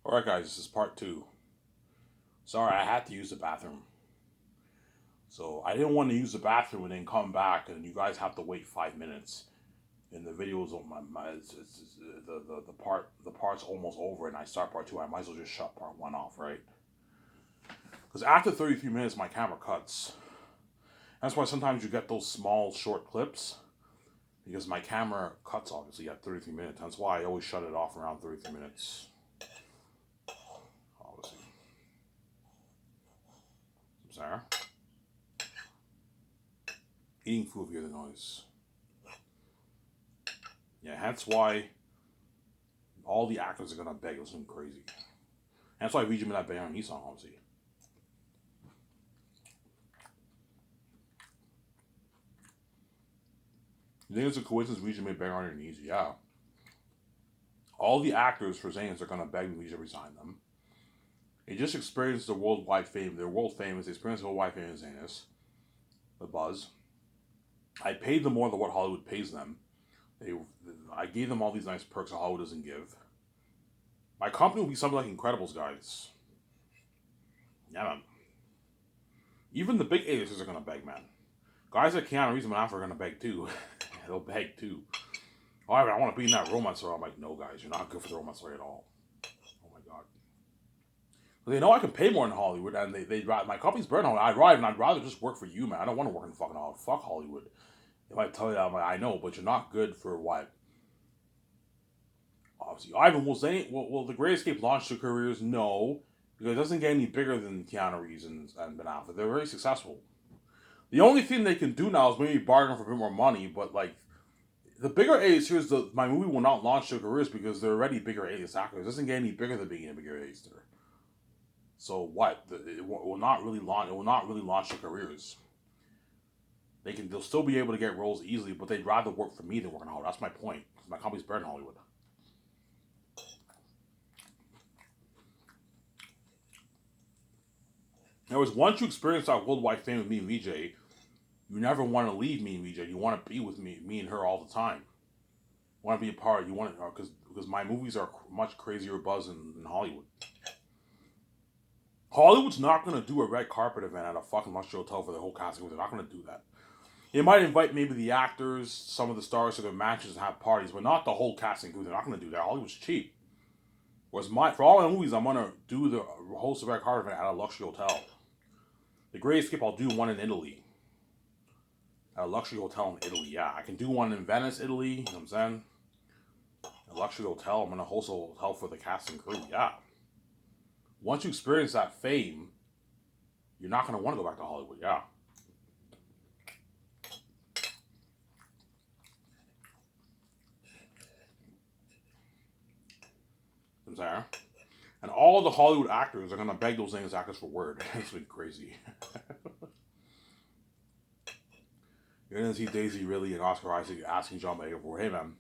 Alright guys, this is part 2. Sorry, I had to use the bathroom. So I didn't want to use the bathroom and then come back and you guys have to wait 5 minutes. And the video's on the part's almost over and I start part 2. I might as well just shut part 1 off, right? Because after 33 minutes my camera cuts. That's why sometimes you get those small short clips. Because my camera cuts obviously at 33 minutes. That's why I always shut it off around 33 minutes. Obviously. Sarah? Eating food via the noise. Yeah, that's why all the actors are gonna beg. It's something crazy. And that's why VJ made that Bayern Me song, obviously. You think it's a coincidence VJ made Bang on Your Knees? Yeah. All the actors for Zayn's are gonna beg VJ to resign them. They just experienced the worldwide fame. They're world famous. They experienced the worldwide fame of Zayn's. The buzz. I paid them more than what Hollywood pays them. I gave them all these nice perks that Hollywood doesn't give. My company will be something like Incredibles, guys. Yeah, man. Even the big A-listers are gonna beg, man. Guys like Keanu Reeves and Ben Affleck are gonna beg too. They'll beg too. Oh, I want to be in that romance story. I'm like, no, guys, you're not good for the romance story at all. Oh my god. They know I can pay more in Hollywood, and my company's burning Hollywood. I'd rather just work for you, man. I don't want to work in fucking Hollywood. Fuck Hollywood. They might tell you that. I'm like, I know, but you're not good for what? Obviously, Ivan will the Great Escape launch their careers? No, because it doesn't get any bigger than Keanu Reeves and Ben Affleck. They're very successful. The only thing they can do now is maybe bargain for a bit more money, but like the bigger A-listers, my movie will not launch their careers because they're already bigger A-list actors. It doesn't get any bigger than being a bigger A-lister. So what? It will not really launch. It will not really launch their careers. They'll still be able to get roles easily, but they'd rather work for me than work in Hollywood. That's my point. My company's better in Hollywood. In other words, once you experience that worldwide fame with me and VJ, you never want to leave me and VJ. You want to be with me and her all the time. You want to be a part. You want to because my movies are much crazier buzz in Hollywood. Hollywood's not going to do a red carpet event at a fucking luxury hotel for the whole casting. They're not going to do that. They might invite maybe the actors, some of the stars to their matches and have parties, but not the whole casting crew. They're not going to do that. Hollywood's cheap. Whereas for all my movies, I'm going to do the host of red carpet event at a luxury hotel. The Great Escape, I'll do one in Italy. At a luxury hotel in Italy, yeah. I can do one in Venice, Italy, you know what I'm saying? A luxury hotel, I'm going to host a hotel for the cast and crew, yeah. Once you experience that fame, you're not going to want to go back to Hollywood, yeah. You know what I'm saying? And all the Hollywood actors are going to beg those names actors for word. It's been crazy. You're going to see Daisy Ridley and Oscar Isaac asking John Boyega for, hey man,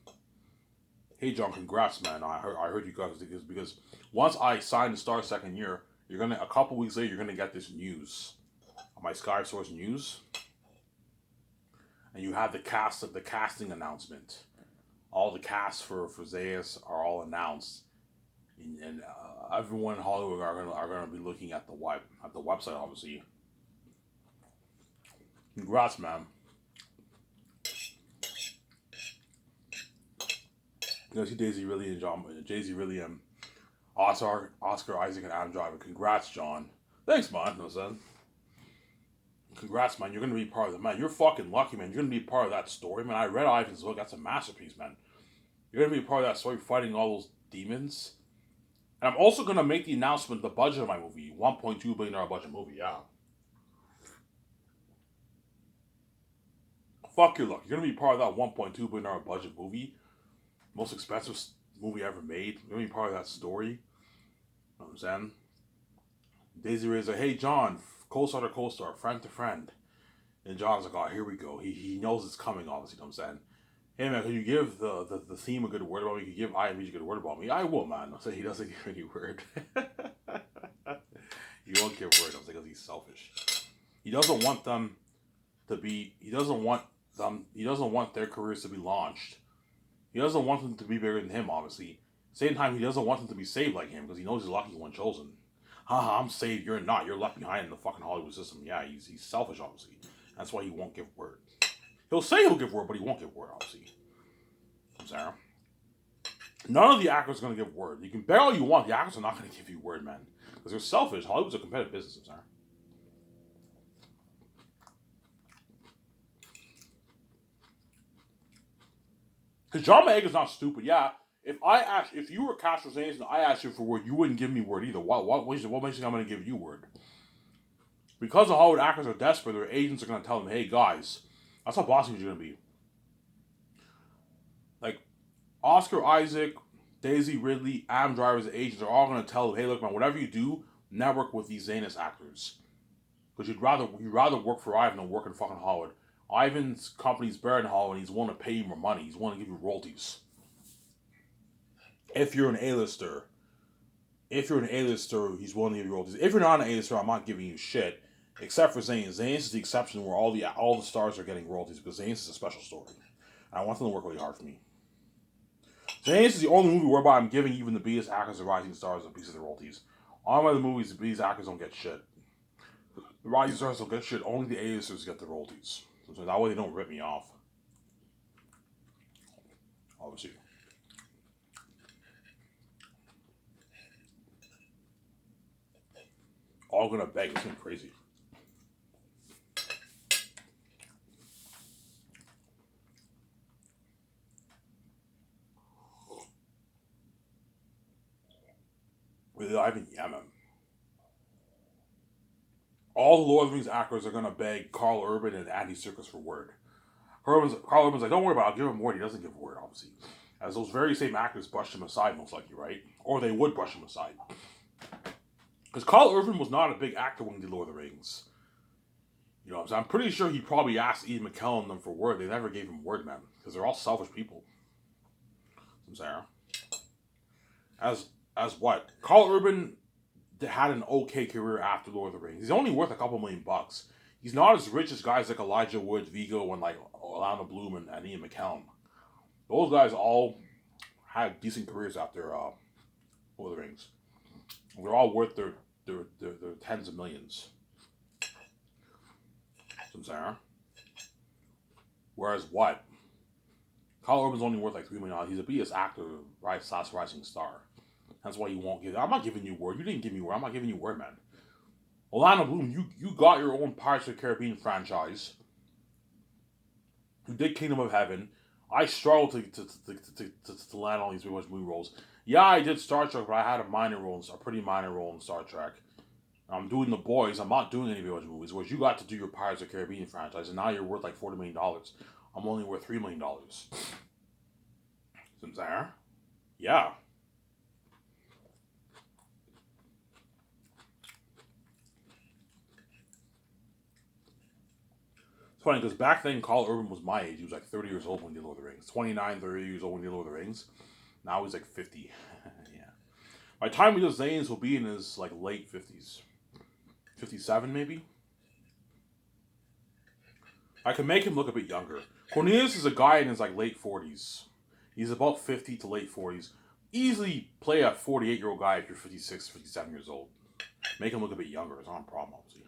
hey John, congrats man. I heard you guys because once I sign the Star second year, you're gonna a couple weeks later you're gonna get this news on my Sky Source News, and you have the casting announcement. All the casts for Zayas are all announced, and everyone in Hollywood are gonna be looking at the website obviously. Congrats, man. You know, see Daisy Ridley and Oscar Isaac and Adam Driver. Congrats, John. Thanks, man. No sense. Congrats, man. You're gonna be part of it, man. You're fucking lucky, man. You're gonna be part of that story, man. I read Ivan's book. That's a masterpiece, man. You're gonna be part of that story, fighting all those demons. And I'm also gonna make the announcement, the budget of my movie, $1.2 billion budget movie. Yeah. Fuck your luck. You're gonna be part of that $1.2 billion budget movie, most expensive movie ever made. You're gonna be part of that story. You know what I'm saying? Daisy Ray's like, hey John, co-star to co-star, friend to friend. And John's like, oh, here we go. He knows it's coming, obviously, you know what I'm saying? Hey man, can you give the theme a good word about me? Can you give IMG a good word about me? I will, man. I'll say he doesn't give any word. He won't give word, I'll say, because he's selfish. He doesn't want them to be, he doesn't want their careers to be launched. He doesn't want them to be bigger than him, obviously. Same time, he doesn't want them to be saved like him because he knows he's lucky one chosen. Haha, I'm saved, you're not. You're left behind in the fucking Hollywood system. Yeah, he's selfish, obviously. That's why he won't give word. He'll say he'll give word, but he won't give word, obviously. I'm sorry. None of the actors are going to give word. You can bet all you want, the actors are not going to give you word, man. Because they're selfish. Hollywood's a competitive business, I'm sorry. Because John Boyega's not stupid. Yeah, if you were Castro Zanes and I asked you for word, you wouldn't give me word either. What makes you think I'm going to give you word? Because the Hollywood actors are desperate, their agents are going to tell them, hey, guys, that's how bossy you're going to be. Like, Oscar Isaac, Daisy Ridley, Adam Driver's agents are all going to tell them, hey, look, man, whatever you do, network with these Zanus actors. Because you'd rather work for Ivan than work in fucking Hollywood. Ivan's company's better than Hollywood, and he's willing to pay you more money. He's willing to give you royalties. If you're an A-lister, he's willing to give you royalties. If you're not an A-lister, I'm not giving you shit. Except for Zayn. Zayn is the exception where all the stars are getting royalties because Zayn is a special story. And I want them to work really hard for me. Zayn is the only movie whereby I'm giving even the biggest actors and rising stars a piece of the royalties. All my other movies, these actors don't get shit. The rising stars don't get shit. Only the A-listers get the royalties. So that way they don't rip me off. Obviously. All gonna beg. It's getting crazy. With Ivan Yemen. All the Lord of the Rings actors are gonna beg Carl Urban and Andy Serkis for word. Carl Urban's like, don't worry about it, I'll give him word. He doesn't give word, obviously. As those very same actors brushed him aside, most likely, right? Or they would brush him aside. Because Carl Urban was not a big actor when he did Lord of the Rings. You know what I'm saying? I'm pretty sure he probably asked Ian McKellen and them for word. They never gave him word, man. Because they're all selfish people. I'm saying. As what? Carl Urban had an okay career after Lord of the Rings. He's only worth a couple $1,000,000. He's not as rich as guys like Elijah Wood, Vigo, and like Orlando Bloom and Ian McKellen. Those guys all had decent careers after Lord of the Rings. They're all worth their tens of millions. I'm saying. Whereas what? Carl Urban's only worth like $3 million. He's a BS actor, rising star. That's why he won't give. I'm not giving you word. You didn't give me word. I'm not giving you word, man. Orlando Bloom, you got your own Pirates of the Caribbean franchise. You did Kingdom of Heaven. I struggled to land all these movie roles. Yeah, I did Star Trek, but I had a pretty minor role in Star Trek. I'm doing The Boys. I'm not doing any Baywatch movies. Whereas you got to do your Pirates of the Caribbean franchise, and now you're worth like $40 million. I'm only worth $3 million. Since there, yeah. It's funny because back then Carl Urban was my age. He was like 30 years old when he did Lord of the Rings. 29, 30 years old when he did Lord of the Rings. Now he's like 50. Yeah. By the time he does Zanes, he'll be in his like late 50s. 57 maybe? I can make him look a bit younger. Cornelius is a guy in his like late 40s. He's about 50 to late 40s. Easily play a 48-year-old guy if you're 56, 57 years old. Make him look a bit younger. It's not a problem, obviously.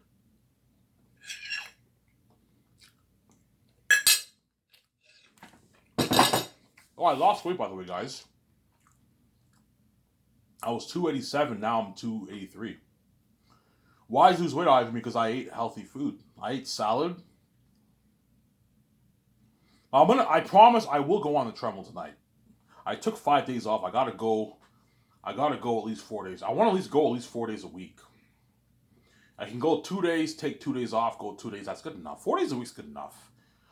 Oh, I lost weight, by the way, guys. I was 287, now I'm 283. Why did I lose weight, Ivan? Because I ate healthy food. I ate salad. I promise I will go on the treadmill tonight. I took 5 days off. I gotta go at least 4 days. I want to at least go at least 4 days a week. I can go 2 days, take 2 days off, go 2 days. That's good enough. 4 days a week's good enough.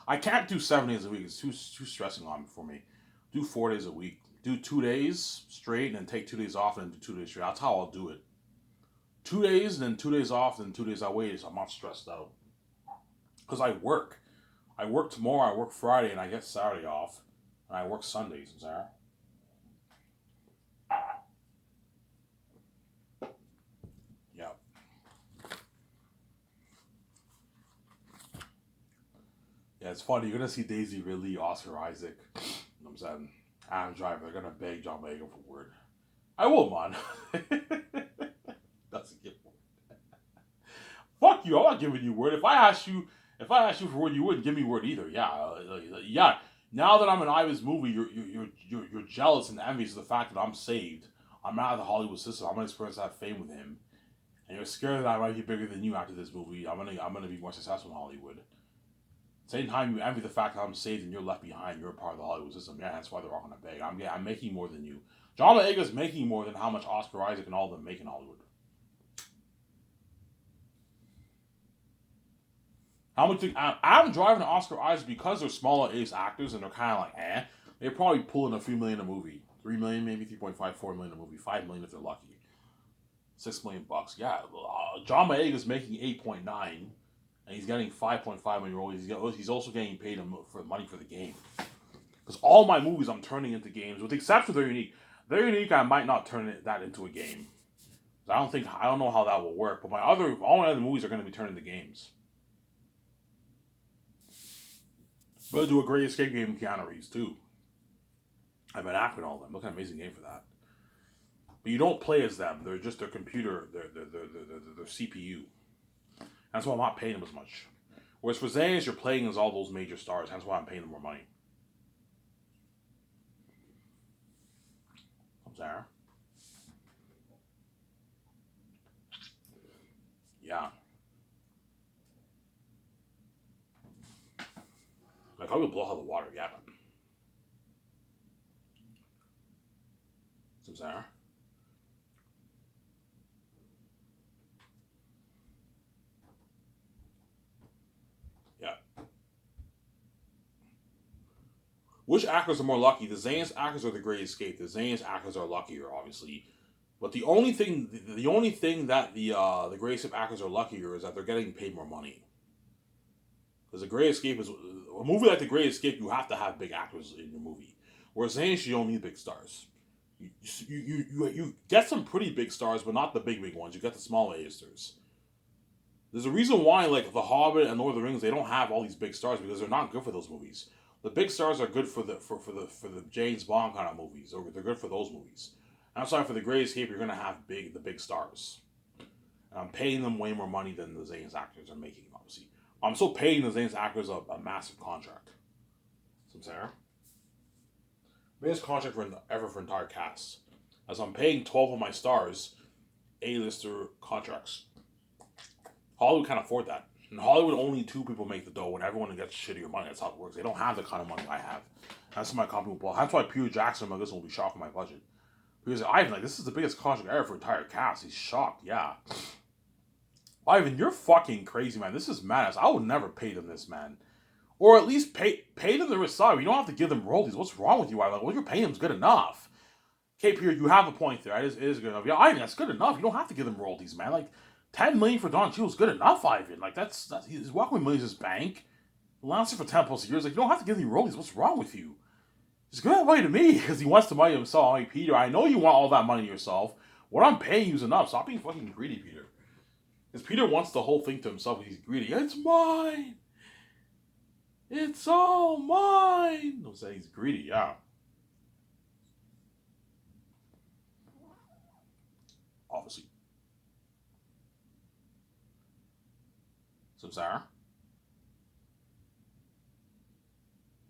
I can't do 7 days a week. It's too stressing on me for me. Do 4 days a week. Do 2 days straight, and then take 2 days off, and then do 2 days straight. That's how I'll do it. 2 days, and then 2 days off, and then 2 days away, so I'm not stressed out. Because I work. I work tomorrow, I work Friday, and I get Saturday off. And I work Sundays, Sarah. Yeah. Yeah, it's funny. You're going to see Daisy Ridley, Oscar Isaac, you know what I'm saying? Adam Driver. They're going to beg John Boyega for word. I will, man. That's a gift. Fuck you. I'm not giving you word. If I asked you for word, you wouldn't give me word either. Yeah, yeah. Now that I'm in Ivan's movie, you're jealous and envious of the fact that I'm saved. I'm out of the Hollywood system. I'm gonna experience that fame with him, and you're scared that I might be bigger than you after this movie. I'm gonna be more successful in Hollywood. Same time, you envy the fact that I'm saved and you're left behind. You're a part of the Hollywood system. Yeah, that's why they're all gonna beg. I'm making more than you. John Boyega's making more than how much Oscar Isaac and all of them make in Hollywood. How much? I'm driving to Oscar Isaac because they're smaller ace actors and they're kind of like, eh. They're probably pulling a few million a movie, 3 million, maybe 3.5, 4 million a movie, 5 million if they're lucky, $6 million. Yeah, John Boyega's making 8.9, and he's getting 5.5 million royalties. He's also getting paid for money for the game. Because all my movies I'm turning into games, with the exception of They're Unique. They're Unique, I might not turn that into a game. I don't know how that will work. But all my other movies are going to be turned into games. But I'll do a Great Escape game with Keanu Reeves too. I've been acting all of them. Look at an amazing game for that. But you don't play as them. They're just their computer, their CPU. That's why I'm not paying them as much. Whereas for Zanes, you're playing as all those major stars. That's why I'm paying them more money. There. Yeah. Like, I would blow out the water, yeah. Some there. Yeah. Which actors are more lucky? The Zane's actors or the Great Escape? The Zane's actors are luckier, obviously. But the only thing that the Great Escape actors are luckier is that they're getting paid more money. Because the Great Escape is a movie like the Great Escape. You have to have big actors in your movie. Whereas Zane's, you don't need big stars. You get some pretty big stars, but not the big ones. You get the smaller A-listers. There's a reason why, like The Hobbit and Lord of the Rings, they don't have all these big stars because they're not good for those movies. The big stars are good for the James Bond kind of movies, or they're good for those movies. And I'm sorry, for the Great Escape, you're gonna have the big stars. And I'm paying them way more money than the Zane's actors are making, obviously. I'm still paying the Zane's actors a massive contract. So I'm saying, biggest contract ever for entire cast. As I'm paying 12 of my stars A-lister contracts. Hollywood can't afford that. In Hollywood, only 2 people make the dough, and everyone gets shittier money. That's how it works. They don't have the kind of money I have. That's my company will. That's why Peter Jackson, this will be shocked my budget. Because Ivan, like, this is the biggest contract ever for entire cast. He's shocked. Yeah. Ivan, you're fucking crazy, man. This is madness. I would never pay them this, man. Or at least pay them the salary. You don't have to give them royalties. What's wrong with you, Ivan? What you're paying them is good enough. Okay, Peter, you have a point there. It is good enough. Yeah, Ivan, that's good enough. You don't have to give them royalties, man. Like, 10 million for Don Cheadle is good enough, Ivan. Like, that's he's walking with millions in his bank. Lasted for 10 plus years. Like, you don't have to give them royalties. What's wrong with you? Just give that money to me because he wants the money himself. I mean, Peter, I know you want all that money yourself. What I'm paying you is enough. Stop being fucking greedy, Peter. Because Peter wants the whole thing to himself. He's greedy. It's mine. It's all mine. Don't say he's greedy. Yeah. Obviously. So, Sarah.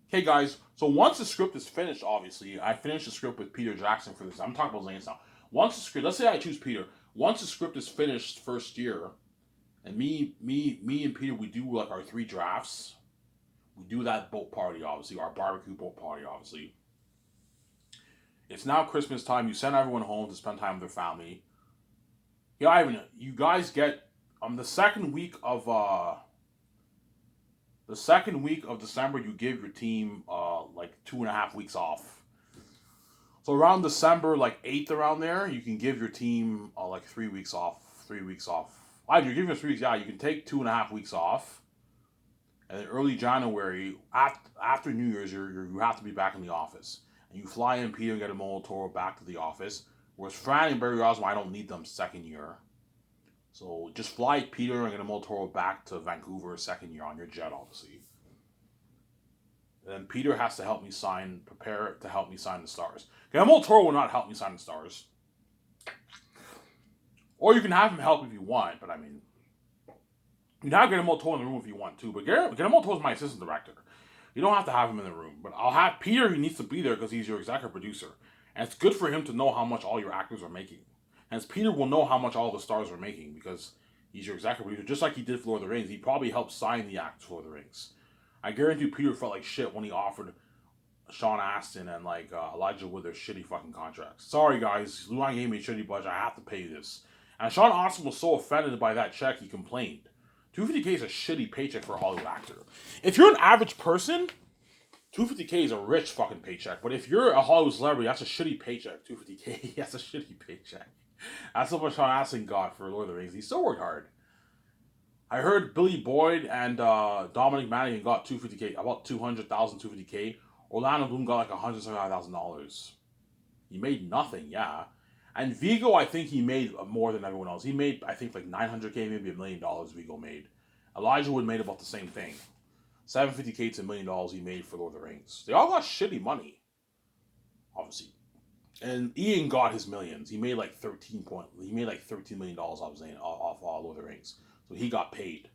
Okay, guys. So once the script is finished, obviously, I finished the script with Peter Jackson for this. I'm talking about Zane's now. Once the script, let's say I choose Peter. Once the script is finished first year, and me and Peter, we do like our 3 drafts. We do that boat party, obviously, our barbecue boat party, obviously. It's now Christmas time. You send everyone home to spend time with their family. Yeah, Ivan, you guys get the second week of December. You give your team like 2.5 weeks off. So around December, like 8th, around there, you can give your team like 3 weeks off. 3 weeks off. You're giving us 3 weeks. Yeah, you can take 2.5 weeks off. And then early January, after New Year's, you have to be back in the office. And you fly in Peter and get a Toro back to the office. Whereas Fran and Barry Oswald, I don't need them second year. So just fly Peter and get a Toro back to Vancouver second year on your jet, obviously. And then Peter has to prepare to help me sign the stars. Okay, Toro will not help me sign the stars. Or you can have him help if you want, but I mean, you can have Guillermo in the room if you want to, but Guillermo is my assistant director. You don't have to have him in the room, but I'll have Peter. He needs to be there because he's your executive producer, and it's good for him to know how much all your actors are making. And Peter will know how much all the stars are making because he's your executive producer, just like he did for Lord of the Rings. He probably helped sign the actors for Lord of the Rings. I guarantee Peter felt like shit when he offered Sean Astin and Elijah Wood their shitty fucking contracts. Sorry guys, Luan gave me a shitty budget. I have to pay this. And Sean Astin was so offended by that check he complained. $250K is a shitty paycheck for a Hollywood actor. If you're an average person, $250K is a rich fucking paycheck. But if you're a Hollywood celebrity, that's a shitty paycheck. $250K, that's a shitty paycheck. That's what Sean Astin got for Lord of the Rings. He still worked hard. I heard Billy Boyd and Dominic Monaghan got $250K, about $200,000, $250K. Orlando Bloom got like $175,000. He made nothing, yeah. And Vigo, I think he made more than everyone else. He made, I think, like $900K, maybe $1 million. Vigo made. Elijah Wood made about the same thing. $750K to $1 million he made for Lord of the Rings. They all got shitty money, obviously. And Ian got his millions. He made like $13 million off Lord of the Rings. So he got paid.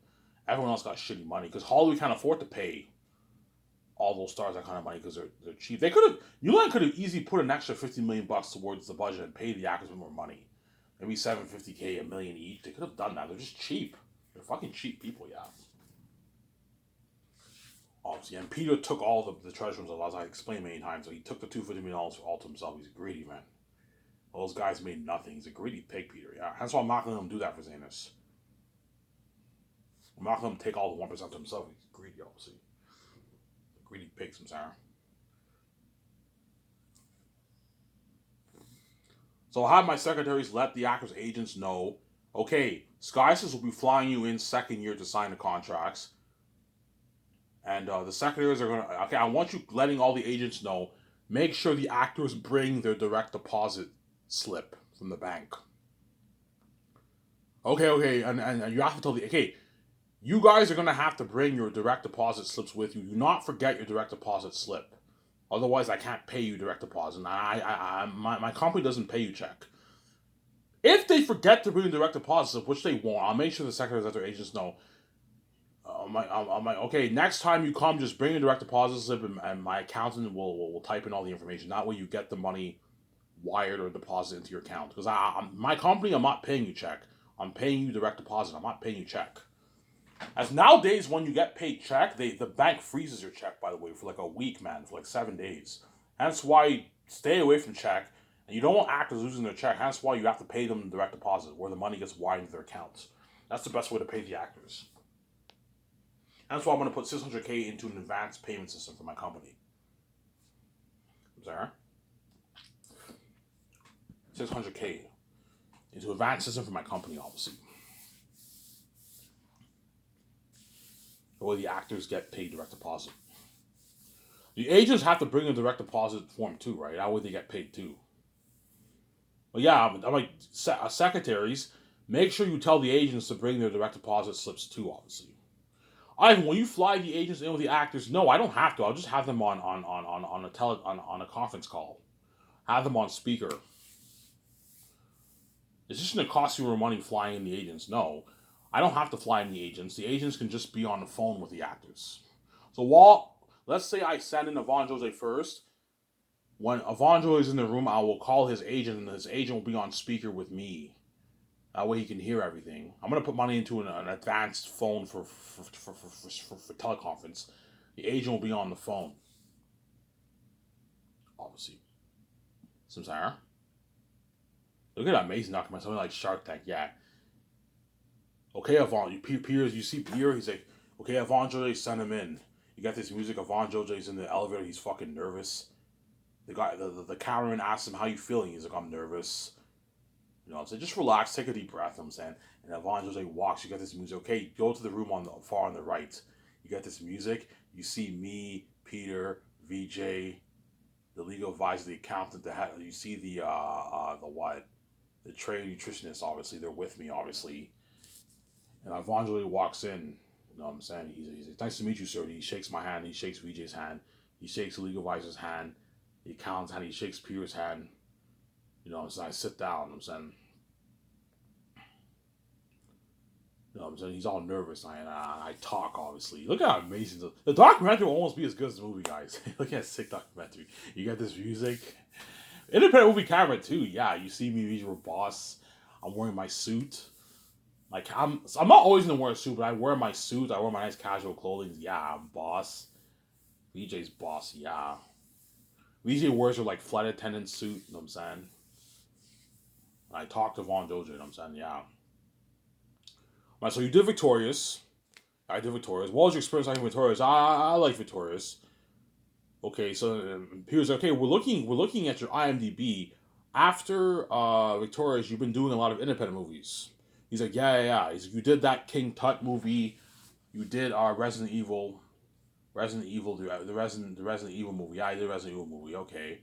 Everyone else got shitty money because Hollywood can't afford to pay all those stars that kind of money because they're cheap. They could have, New Line could have easily put an extra $50 million towards the budget and paid the actors more money. Maybe $750K, $1 million each. They could have done that. They're just cheap. They're fucking cheap people, yeah. Obviously, and Peter took all the treasures, as I explained many times. So he took the $250 million all to himself. He's a greedy man. All those guys made nothing. He's a greedy pig, Peter. Yeah, that's why I'm not letting him do that for Zanus. I'm not letting him take all the 1% to himself. He's greedy, obviously. Greedy pigs, I'm sorry. So I have my secretaries let the actors' agents know, okay, SkySys will be flying you in second year to sign the contracts. And the secretaries are going to, okay, I want you letting all the agents know, make sure the actors bring their direct deposit slip from the bank. Okay, and you have to tell the, okay, you guys are going to have to bring your direct deposit slips with you. Do not forget your direct deposit slip. Otherwise, I can't pay you direct deposit. My company doesn't pay you check. If they forget to bring a direct deposit slip, which they won't, I'll make sure the secretaries let their agents know. I'm like, okay, next time you come, just bring a direct deposit slip and my accountant will type in all the information. That way you get the money wired or deposited into your account. Because my company, I'm not paying you check. I'm paying you direct deposit. I'm not paying you check. As nowadays, when you get paid check, the bank freezes your check, by the way, for like a week, man, for like 7 days. That's why stay away from check, and you don't want actors losing their check. That's why you have to pay them direct deposit, where the money gets wired into their accounts. That's the best way to pay the actors. That's why I'm going to put $600K into an advanced payment system for my company. I'm sorry? $600K into an advanced system for my company, obviously. Where the actors get paid direct deposit. The agents have to bring a direct deposit form too, right? That way they get paid too. But yeah, I'm like, secretaries, make sure you tell the agents to bring their direct deposit slips too, obviously. Ivan, when you fly the agents in with the actors, no, I don't have to. I'll just have them on a conference call. Have them on speaker. It's just going to cost you more money flying in the agents. No. I don't have to fly in the agents. The agents can just be on the phone with the actors. So let's say I send in Yvonne Jose first. When Yvonne Jose is in the room, I will call his agent, and his agent will be on speaker with me. That way he can hear everything. I'm going to put money into an advanced phone for teleconference. The agent will be on the phone. Obviously. Samsara. Look at that amazing document. Something like Shark Tank, yeah. Okay, Yvonne, you see Pierre, he's like, okay, Yvonne Jose, send him in. You got this music, Yvonne Jose's in the elevator, he's fucking nervous. The cameraman asks him, how you feeling? He's like, I'm nervous. You know what I'm saying? Just relax, take a deep breath, I'm saying. And Yvonne Jose walks, you got this music, okay, go to the room far on the right. You got this music, you see me, Peter, VJ, the legal advisor, the accountant, you see the trained nutritionist, obviously, they're with me, obviously. And Evangeline walks in, you know what I'm saying? He's like, nice to meet you, sir. He shakes my hand, he shakes VJ's hand, he shakes the legal advisor's hand, the accountant's hand, he shakes Peter's hand. You know what I'm saying? I sit down, you know what I'm saying? I'm saying? He's all nervous. I talk, obviously. Look at how amazing. The documentary will almost be as good as the movie, guys. Look at a sick documentary. You got this music. Independent movie camera, too. Yeah, you see me, your boss. I'm wearing my suit. Like, I'm not always going to wear a suit, but I wear my suit. I wear my nice casual clothing. Yeah, I'm boss. VJ's boss, yeah. VJ wears her, like, flight attendant suit, you know what I'm saying? I talked to Von Jojo, you know what I'm saying? Yeah. Right, so you did Victorious. I did Victorious. What was your experience like Victorious? I like Victorious. Okay, so here's okay. We're looking at your IMDb. After Victorious, you've been doing a lot of independent movies. He's like, yeah. He's like, you did that King Tut movie. You did Resident Evil, the Resident Evil movie. Yeah, I did Resident Evil movie. Okay. You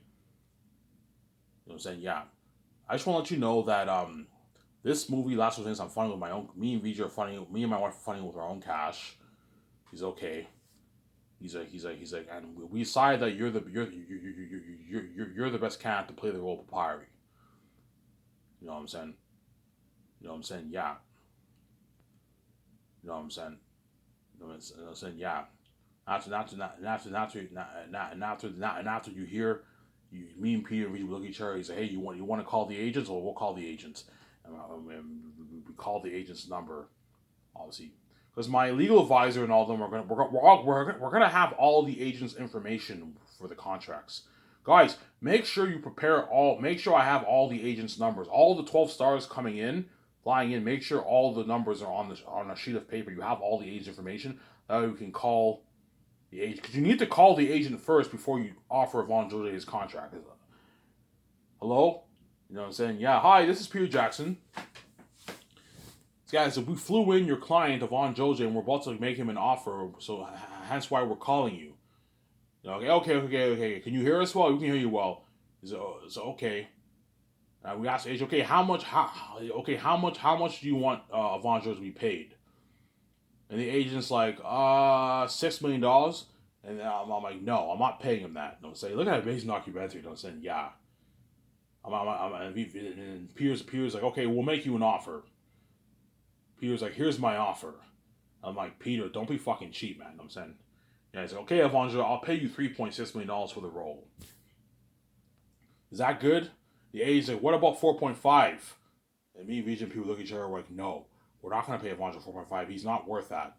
know what I'm saying? Yeah. I just want to let you know that this movie, Last of Us, I'm funding with my own. Me and VJ are funding. Me and my wife are funding with our own cash. He's okay. He's like, and we decided that you're the best candidate to play the role of Papyri. You know what I'm saying? You know what I'm saying? Yeah. You know what I'm saying? You know what I'm saying? Yeah. After you hear, me and Peter, we look at each other. He said, "Hey, you want to call the agents, or we'll call the agents?" And we call the agent's number, obviously, because my legal advisor and all of them are we're gonna have all the agents' information for the contracts. Guys, make sure you prepare all. Make sure I have all the agents' numbers, all the 12 stars coming in, flying in. Make sure all the numbers are on a sheet of paper. You have all the agent information. That way we can call the agent, because you need to call the agent first before you offer Von Jose his contract. Hello? You know what I'm saying? Yeah, hi, this is Peter Jackson. Guys, so we flew in your client, Von Jose, and we're about to make him an offer, so hence why we're calling you. Okay. Can you hear us well? We can hear you well. So okay. We asked the agent, okay, how much do you want Von Jose to be paid? And the agent's like, $6 million. And I'm like, no, I'm not paying him that. I'm saying, look at that amazing documentary. I'm saying, yeah. And Peter's like, okay, we'll make you an offer. Peter's like, here's my offer. I'm like, Peter, don't be fucking cheap, man. I'm saying, yeah, he's like, okay, Alfonso, I'll pay you $3.6 million for the role. Is that good? The agent's like, what about 4.5? And me and VJ and people look at each other like, no. We're not going to pay Avonjo 4.5. He's not worth that.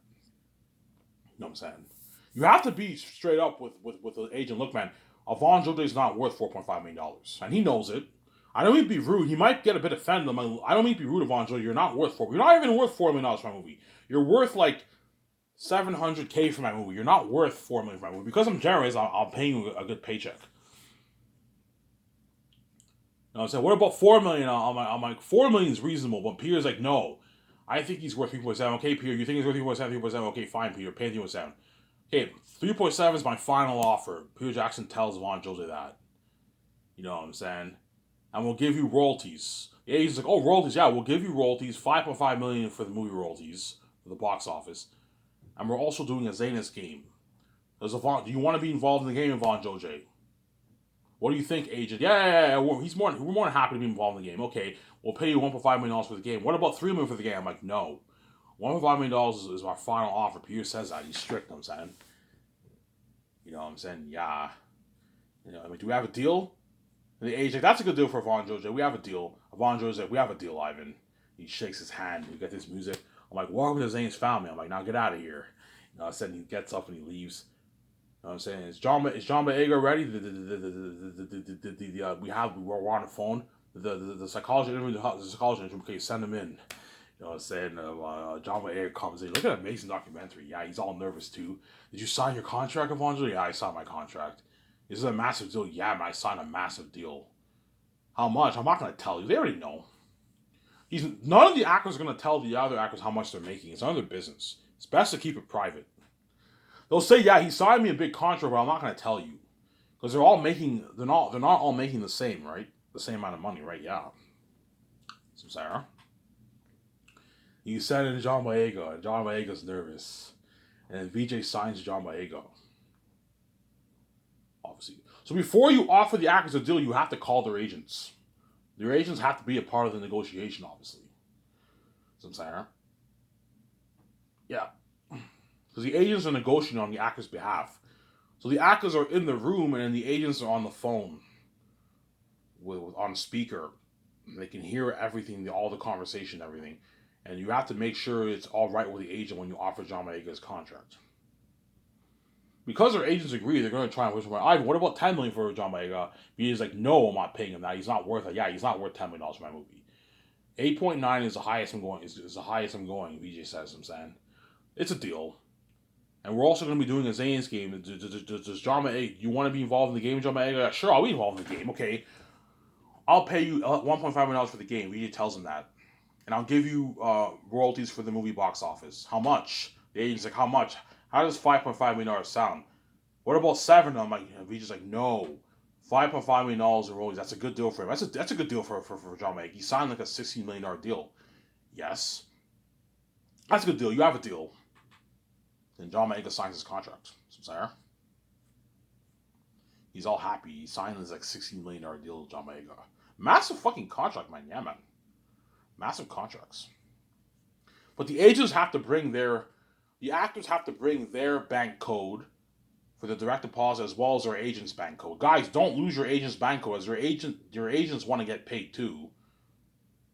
You know what I'm saying? You have to be straight up with the agent. Look, man, Avonjo is not worth $4.5 million. And he knows it. I don't mean to be rude. He might get a bit offended. I don't mean to be rude, Avonjo. You're not worth $4 million. You're not even worth $4 million for my movie. You're worth like $700K for my movie. You're not worth $4 million for my movie. Because I'm generous, I'm paying you a good paycheck. You know what I'm saying? What about $4 million? I'm like, $4 million is reasonable. But Peter's like, no. I think he's worth 3.7. Okay, Peter, you think he's worth 3.7? 3.7. Okay, fine, Peter. Pay 3.7. Okay, 3.7 is my final offer. Peter Jackson tells Von Jose that. You know what I'm saying? And we'll give you royalties. The agent's like, oh, royalties. Yeah, we'll give you royalties. $5.5 million for the movie royalties for the box office. And we're also doing a Zanus game. Do you want to be involved in the game, Von Jose? What do you think, agent? Yeah. We're more than happy to be involved in the game. Okay, we'll pay you $1.5 million for the game. What about $3 million for the game? I'm like, no. $1.5 million is our final offer. Peter says that. He's strict, I'm saying. You know what I'm saying? Yeah. You know, I mean, do we have a deal? And the agent, that's a good deal for Von Jose. We have a deal. Von Jose, we have a deal, Ivan. He shakes his hand. We get this music. I'm like, welcome to Zane's family. I'm like, now get out of here. You know, I said he gets up and he leaves. You know what I'm saying? Is John Boyega ready? We're on the phone. The psychologist interview, the psychologist interview. Okay, send him in. You know what I'm saying? John Boyega comes in. Look at that amazing documentary. Yeah, he's all nervous too. Did you sign your contract, Avonjo? Yeah, I signed my contract. Is it a massive deal? Yeah, man, I signed a massive deal. How much? I'm not gonna tell you. They already know. None of the actors are gonna tell the other actors how much they're making. It's none of their business. It's best to keep it private. They'll say, yeah, he signed me a big contract, but I'm not going to tell you. Because they're not all making the same, right? The same amount of money, right? Yeah. So, Sarah. You send it to John Boyega, and John Boyega's nervous. And VJ signs John Boyega. Obviously. So before you offer the actors a deal, you have to call their agents. Their agents have to be a part of the negotiation, obviously. So, Sarah. Yeah. Because the agents are negotiating on the actor's behalf. So the actors are in the room and then the agents are on the phone on speaker. They can hear everything, all the conversation, everything. And you have to make sure it's all right with the agent when you offer John Boyega his contract. Because their agents agree, they're going to try and whisper, Ivan, what about $10 million for John Boyega? He's like, no, I'm not paying him that. He's not worth it. Yeah, he's not worth $10 million for my movie. 8.9 is the highest I'm going. Is the highest I'm going. VJ says, I'm saying, it's a deal. And we're also going to be doing a Zane's game. Does John Boyega, you want to be involved in the game, John Boyega? Sure, I'll be involved in the game. Okay, I'll pay you $1.5 million for the game. VJ tells him that, and I'll give you royalties for the movie box office. How much? The agent's like, how much? How does $5.5 million sound? What about 7? I'm like, VJ's like, no. $5.5 million in royalties. That's a good deal for him. That's a good deal for John Boyega. He signed like a $16 million deal. Yes. That's a good deal. You have a deal. Then John Boyega signs his contract. So I'm he's all happy. He signed his like $16 million deal with John Boyega. Massive fucking contract, man. Yeah, man. Massive contracts. But the agents have to bring the actors have to bring their bank code for the direct deposit as well as their agent's bank code. Guys, don't lose your agent's bank code as your agents want to get paid too.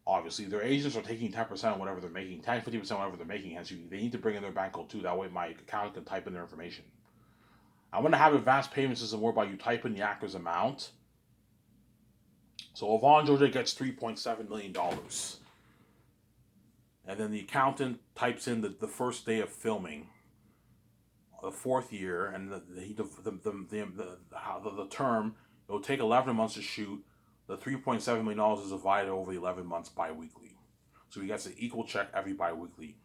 Obviously, their agents are taking 10% of whatever they're making, 10, 50% of whatever they're making, hence they need to bring in their bank code too. That way my account can type in their information. I'm going to have advanced payment system whereby you type in the actor's amount. So Yvonne Georgia gets $3.7 million. And then the accountant types in the first day of filming, the 4th year, and the term, it will take 11 months to shoot. The $3.7 million is divided over the 11 months bi-weekly. So he gets an equal check every bi-weekly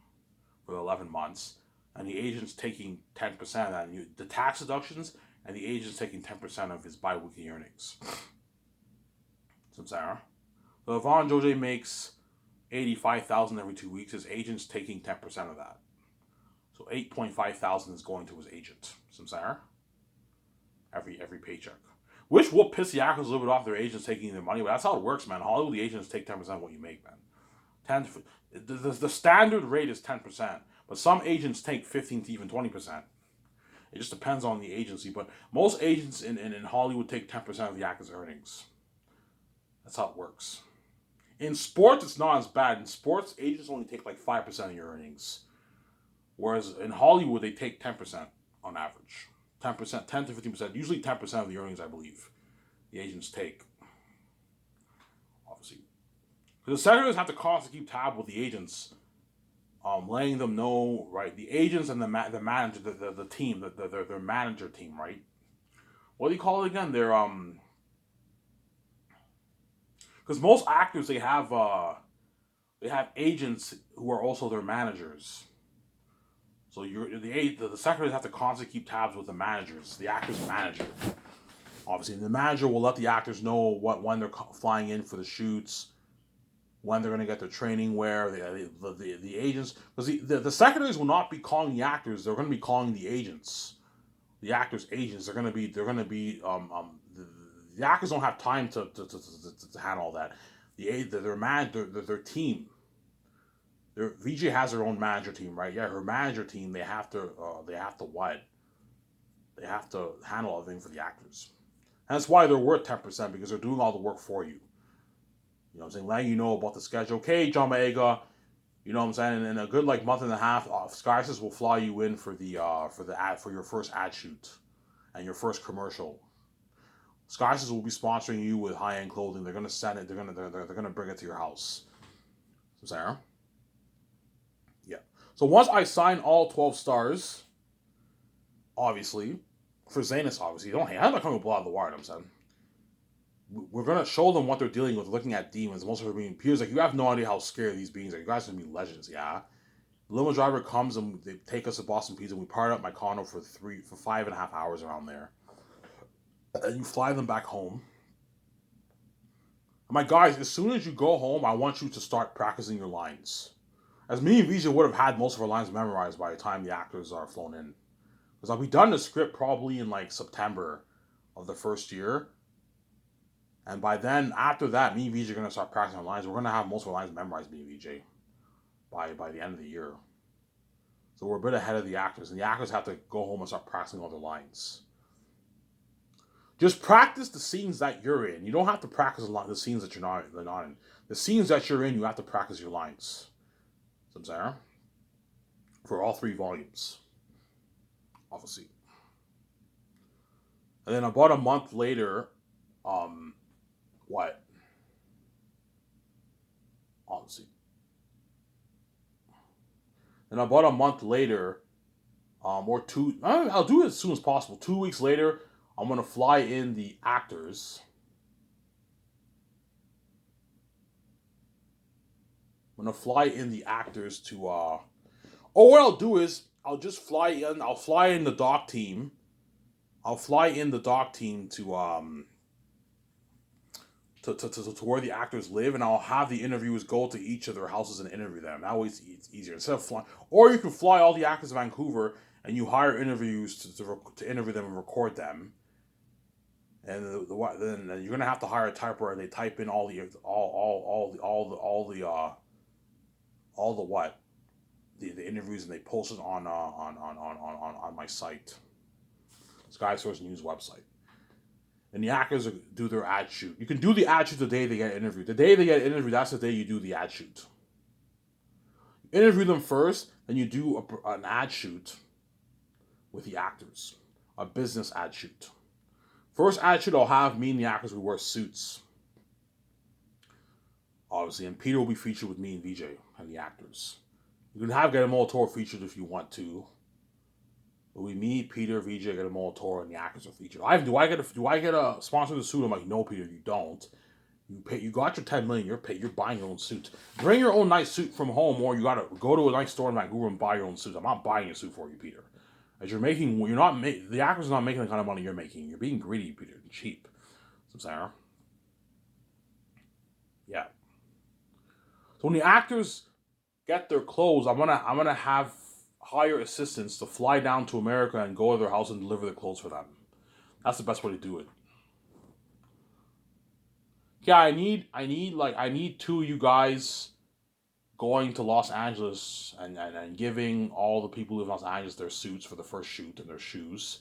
for the 11 months. And the agent's taking 10% of that. And the tax deductions, and the agent's taking 10% of his bi-weekly earnings. So Yvonne Georgia makes $85,000 every 2 weeks. His agent's taking 10% of that. So $8,500 is going to his agent. Every paycheck. Which will piss the actors a little bit off their agents taking their money, but that's how it works, man. Hollywood, the agents take 10% of what you make, man. The standard rate is 10%, but some agents take 15 to even 20%. It just depends on the agency, but most agents in Hollywood take 10% of the actor's earnings. That's how it works. In sports, it's not as bad. In sports, agents only take like 5% of your earnings. Whereas in Hollywood, they take 10% on average. 10%, 10 to 15%, usually 10% of the earnings, I believe, the agents take. Obviously. Because the senators have to constantly keep tab with the agents, letting them know, right, the agents and the manager, the team, their manager team, right? What do you call it again? They're, because most actors, they have agents who are also their managers. So the secretaries have to constantly keep tabs with the managers, the actor's manager. Obviously, the manager will let the actors know when they're flying in for the shoots, when they're going to get their training wear. The agents, because the secretaries will not be calling the actors; they're going to be calling the agents, the actors' agents. They're going to be the actors don't have time to handle all that. Their team. VJ has her own manager team, right? Yeah, her manager team. They have to handle everything for the actors. And that's why they're worth 10% because they're doing all the work for you. You know what I'm saying? Letting you know about the schedule. Okay, John Boyega. You know what I'm saying? And in a good like month and a half, skIV will fly you in for your first ad shoot and your first commercial. skIV will be sponsoring you with high-end clothing. They're gonna send it. They're gonna bring it to your house. Sarah. Yeah. So once I sign all 12 stars, obviously, for Zanus, obviously, I'm not coming to blow out the wire, I'm saying. We're going to show them what they're dealing with, looking at demons. Most of them being peers. Like, you have no idea how scary these beings are. You guys are going to be legends, yeah? The limo driver comes and they take us to Boston Pizza. And we party up my condo for 5.5 hours around there. And you fly them back home. I'm like, guys, as soon as you go home, I want you to start practicing your lines. As me and Vijay would have had most of our lines memorized by the time the actors are flown in. Because like, we done the script probably in like September of the first year. And by then, after that, me and VJ are going to start practicing our lines. We're going to have most of our lines memorized, me and VJ, by the end of the year. So we're a bit ahead of the actors, and the actors have to go home and start practicing all their lines. Just practice the scenes that you're in. You don't have to practice a lot the scenes that you're not in. The scenes that you're in, you have to practice your lines. So I'm saying, for all 3 volumes, obviously. And then about a month later, what? Obviously. And about a month later, or 2, I'll do it as soon as possible. 2 weeks later, I'm gonna fly in the actors. I'm gonna fly in the actors to or what I'll do is I'll just fly in. I'll fly in the doc team. I'll fly in the doc team to where the actors live, and I'll have the interviewers go to each of their houses and interview them. That way it's easier instead of flying. Or you can fly all the actors to Vancouver and you hire interviews to interview them and record them. And then you're gonna have to hire a typer, and they type in all the interviews, and they post it on my site, SkySource News website. And the actors do their ad shoot. You can do the ad shoot the day they get interviewed. The day they get interviewed, that's the day you do the ad shoot. Interview them first, then you do an ad shoot with the actors, a business ad shoot. First ad shoot, I'll have me and the actors, we wear suits, obviously, and Peter will be featured with me and VJ and the actors. You can have Guillermo del Toro featured if you want to. But we me, Peter, VJ, Guillermo del Toro, and the actors are featured. Do I get a sponsor of the suit? I'm like, no, Peter, you don't. You got your $10 million. You're buying your own suit. Bring your own nice suit from home, or you gotta go to a nice store in Vancouver and buy your own suit. I'm not buying a suit for you, Peter. As the actors are not making the kind of money you're making. You're being greedy, Peter, and cheap. So Sarah. Yeah. So when the actors get their clothes, I'm gonna have hire assistants to fly down to America and go to their house and deliver their clothes for them. That's the best way to do it. Yeah, I need 2 of you guys going to Los Angeles and giving all the people who live in Los Angeles their suits for the first shoot and their shoes.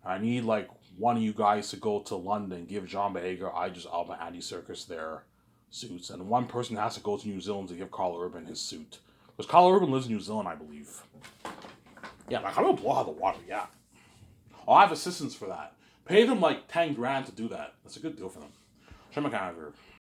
I need 1 of you guys to go to London, give John Boyega, Idris Elba, Andy Serkis their suits, and 1 person has to go to New Zealand to give Carl Urban his suit. Because Carl Urban lives in New Zealand, I believe. Yeah, I'm gonna blow out of the water, yeah. I'll have assistants for that. Pay them $10 grand to do that. That's a good deal for them. Check my calendar.